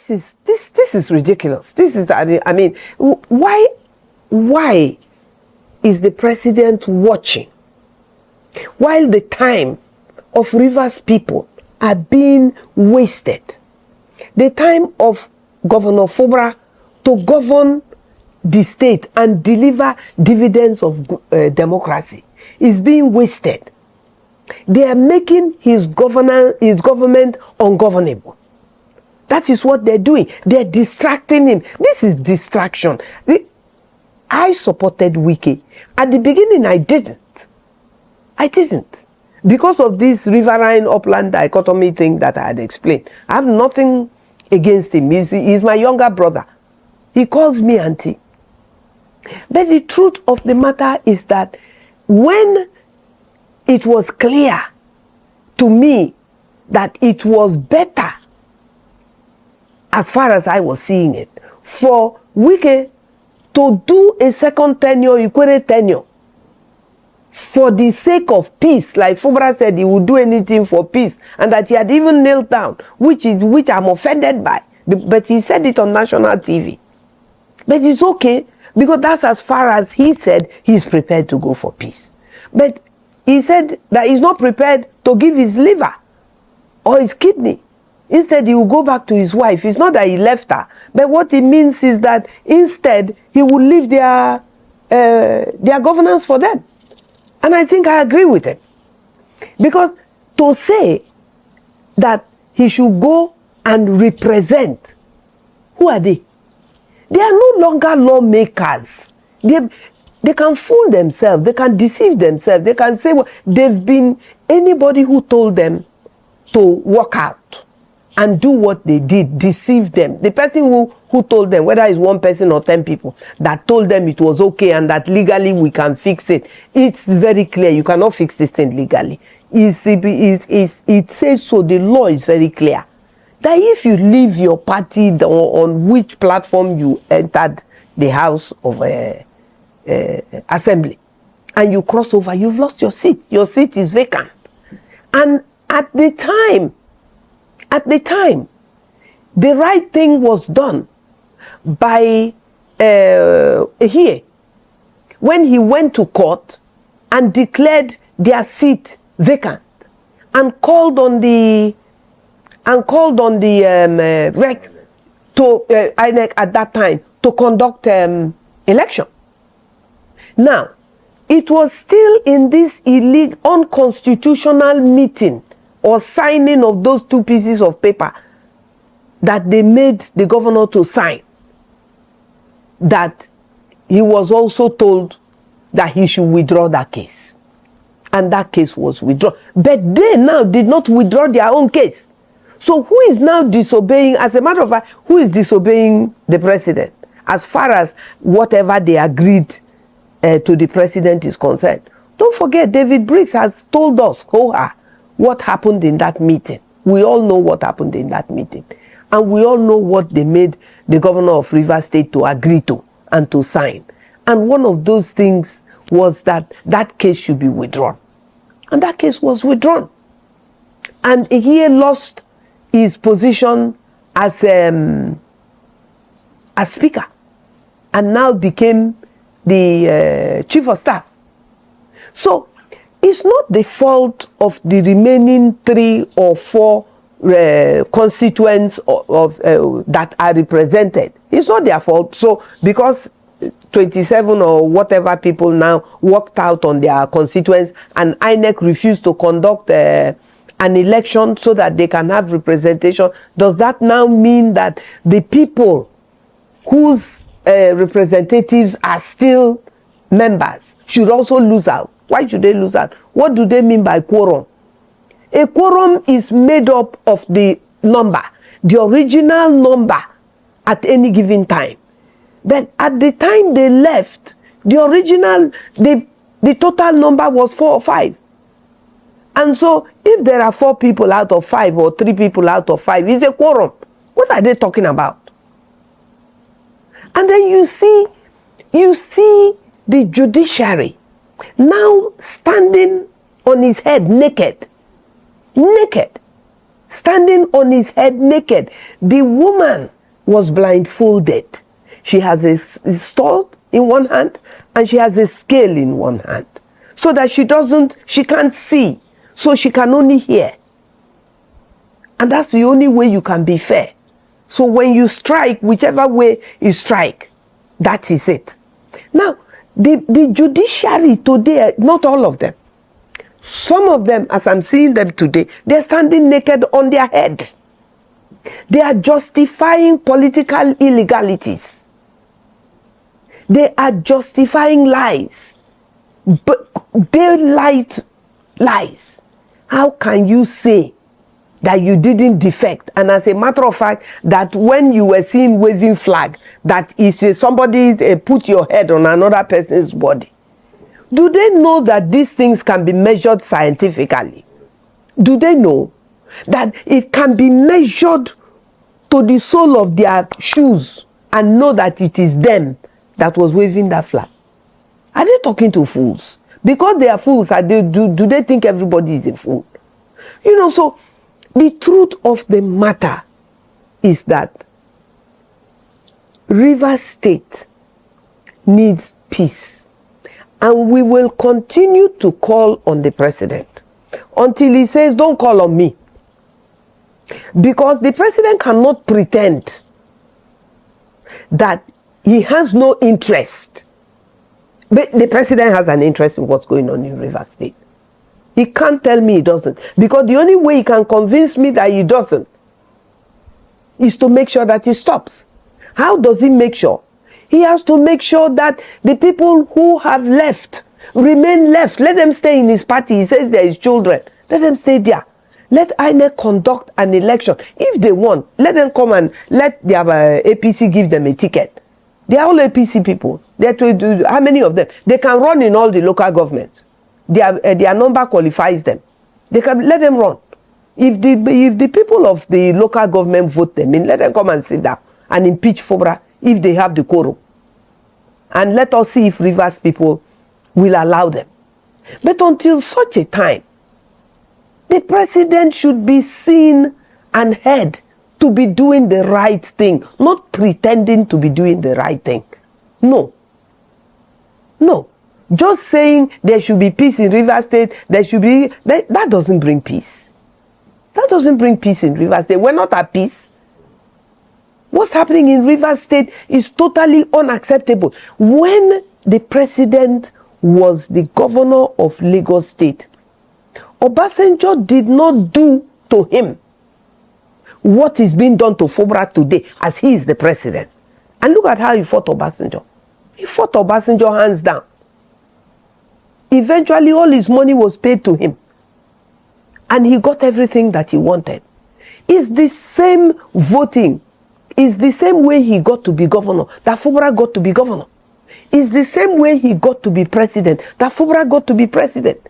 this is ridiculous. This is, I mean, why is the president watching while the time of Rivers people are being wasted? The time of Governor Fubara to govern the state and deliver dividends of democracy is being wasted. They are making his government ungovernable. That is what they're doing. They're distracting him. This is distraction. I supported Wike. At the beginning, I didn't. Because of this riverine upland dichotomy thing that I had explained. I have nothing against him. He's my younger brother. He calls me auntie. But the truth of the matter is that when it was clear to me that it was better, as far as I was seeing it, for Wike to do a second tenure, equated tenure, for the sake of peace, like Fubara said he would do anything for peace, and that he had even knelt down, which I'm offended by. But he said it on national TV. But it's okay, because that's as far as he said he's prepared to go for peace. But he said that he's not prepared to give his liver or his kidney. Instead, he will go back to his wife. It's not that he left her, but what it means is that instead he will leave their governance for them. And I think I agree with him. Because to say that he should go and represent, who are they? They are no longer lawmakers. They can fool themselves. They can deceive themselves. They can say, well, they've been anybody who told them to walk out and do what they did, deceive them. The person who told them, whether it's one person or 10 people, that told them it was okay and that legally we can fix it. It's very clear. You cannot fix this thing legally. It says so. The law is very clear. That if you leave your party on which platform you entered the House of Assembly and you cross over, you've lost your seat. Your seat is vacant. And at the time, the right thing was done by here when he went to court and declared their seat vacant and called on the rec to INEC at that time to conduct election. Now, it was still in this illegal, unconstitutional meeting or signing of those two pieces of paper that they made the governor to sign, that he was also told that he should withdraw that case. And that case was withdrawn. But they now did not withdraw their own case. So who is now disobeying? As a matter of fact, who is disobeying the president as far as whatever they agreed to the president is concerned? Don't forget, David Briggs has told us what happened in that meeting. We all know what happened in that meeting. And we all know what they made the governor of Rivers State to agree to and to sign. And one of those things was that that case should be withdrawn. And that case was withdrawn. And he lost his position as speaker and now became the chief of staff. So it's not the fault of the remaining 3 or 4 constituents that are represented. It's not their fault. So because 27 or whatever people now walked out on their constituents and INEC refused to conduct an election so that they can have representation, does that now mean that the people whose representatives are still members should also lose out? Why should they lose out? What do they mean by quorum? A quorum is made up of the number, the original number at any given time. But at the time they left, the total number was 4 or 5. And so if there are 4 people out of 5 or 3 people out of 5, it's a quorum. What are they talking about? And then you see the judiciary now standing on his head naked. standing on his head naked. The woman was blindfolded. She has a stole in one hand and she has a scale in one hand, so that she can't see, so she can only hear. And that's the only way you can be fair. So when you strike, whichever way you strike, that is it. Now, the judiciary today, not all of them, some of them, as I'm seeing them today, they're standing naked on their head. They are justifying political illegalities. They are justifying lies. But daylight lies. How can you say that you didn't defect? And as a matter of fact, that when you were seen waving flag, that is somebody put your head on another person's body. Do they know that these things can be measured scientifically? Do they know that it can be measured to the sole of their shoes and know that it is them that was waving that flag? Are they talking to fools? Because they are fools, do they think everybody is a fool? So the truth of the matter is that Rivers State needs peace. And we will continue to call on the president until he says, don't call on me. Because the president cannot pretend that he has no interest. But the president has an interest in what's going on in Rivers State. He can't tell me he doesn't. Because the only way he can convince me that he doesn't is to make sure that he stops. How does he make sure? He has to make sure that the people who have left remain left. Let them stay in his party. He says there is children. Let them stay there. Let INEC conduct an election. If they want, let them come and let their APC give them a ticket. They are all APC people. How many of them? They can run in all the local governments. Their number qualifies them. They can let them run. If the people of the local government vote them in, let them come and sit down and impeach Fobra if they have the quorum. And let us see if Rivers people will allow them. But until such a time, the president should be seen and heard to be doing the right thing, not pretending to be doing the right thing. No. Just saying there should be peace in Rivers State, that doesn't bring peace. That doesn't bring peace in Rivers State. We're not at peace. What's happening in Rivers State is totally unacceptable. When the president was the governor of Lagos State, Obasanjo did not do to him what is being done to Fobra today as he is the president. And look at how he fought Obasanjo. He fought Obasanjo hands down. Eventually all his money was paid to him. And he got everything that he wanted. It's the same voting. It's the same way he got to be governor that Fobra got to be governor. It's the same way he got to be president that Fobra got to be president.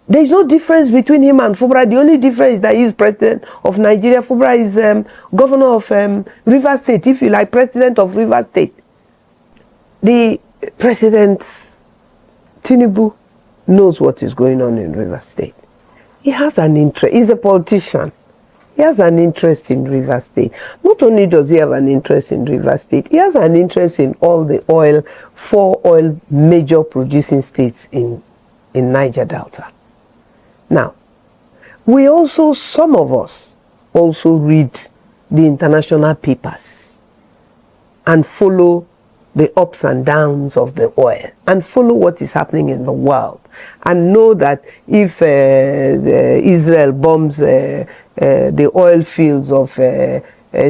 There is no difference between him and Fobra. The only difference is that he is president of Nigeria. Fobra is governor of Rivers State, if you like, president of Rivers State. The president, Tinubu, knows what is going on in Rivers State. He has an interest. He's a politician. He has an interest in Rivers State. Not only does he have an interest in Rivers State, he has an interest in all the oil, 4 oil major producing states in Niger Delta. Now, some of us also read the international papers and follow the ups and downs of the oil and follow what is happening in the world and know that if Israel bombs the oil fields of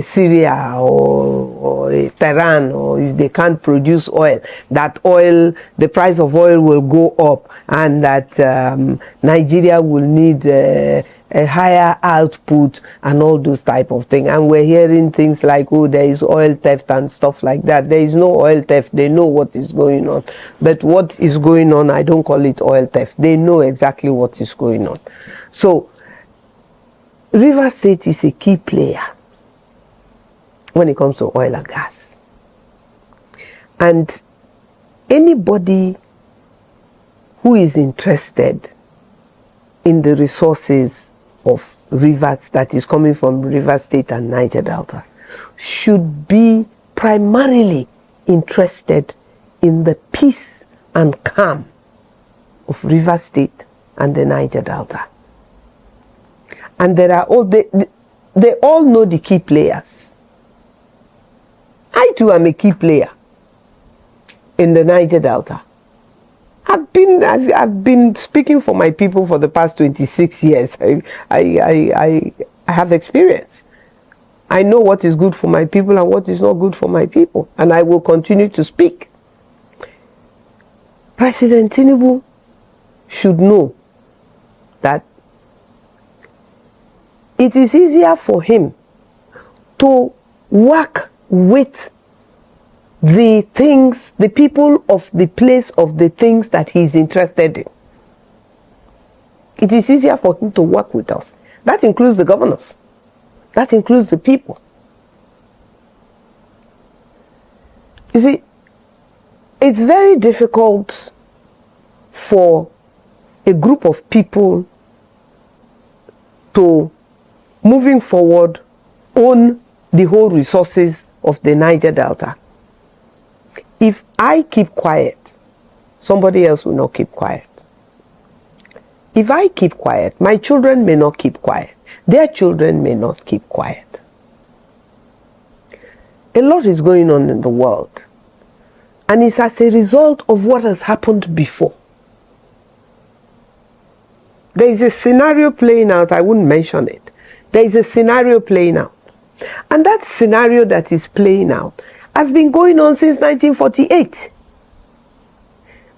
Syria or Tehran, or if they can't produce oil, that oil, the price of oil will go up, and that Nigeria will need a higher output and all those type of things. And we're hearing things like, oh, there is oil theft and stuff like that. There is no oil theft. They know what is going on. But what is going on, I don't call it oil theft. They know exactly what is going on. So Rivers State is a key player when it comes to oil and gas. And anybody who is interested in the resources of rivers that is coming from River State and Niger Delta should be primarily interested in the peace and calm of River State and the Niger Delta. And there are all they all know the key players. I too am a key player in the Niger Delta. I've been speaking for my people for the past 26 years. I have experience. I know what is good for my people and what is not good for my people, and I will continue to speak. President Tinubu should know that it is easier for him to work with the people of the place of the things that he is interested in. It is easier for him to work with us. That includes the governors. That includes the people. You see, it's very difficult for a group of people to, moving forward, own the whole resources of the Niger Delta. If I keep quiet, somebody else will not keep quiet. If I keep quiet, my children may not keep quiet. Their children may not keep quiet. A lot is going on in the world, and it's as a result of what has happened before. There is a scenario playing out, I wouldn't mention it. There is a scenario playing out. And that scenario that is playing out has been going on since 1948.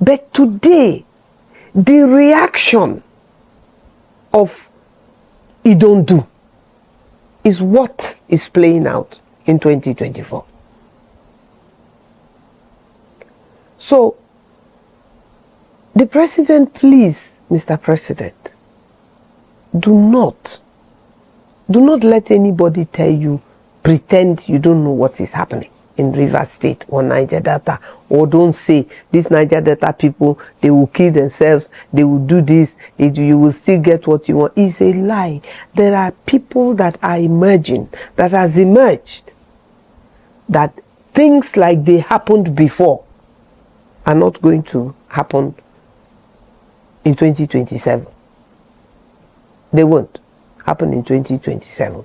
But today, the reaction of "you don't do" is what is playing out in 2024. So, the president, please, Mr. President, do not let anybody tell you, pretend you don't know what is happening in River State or Niger Delta, or don't say these Niger Delta people, they will kill themselves, they will do this, you will still get what you want. It's a lie. There are people that are emerging, that has emerged, that things like they happened before are not going to happen in 2027. They won't happen in 2027.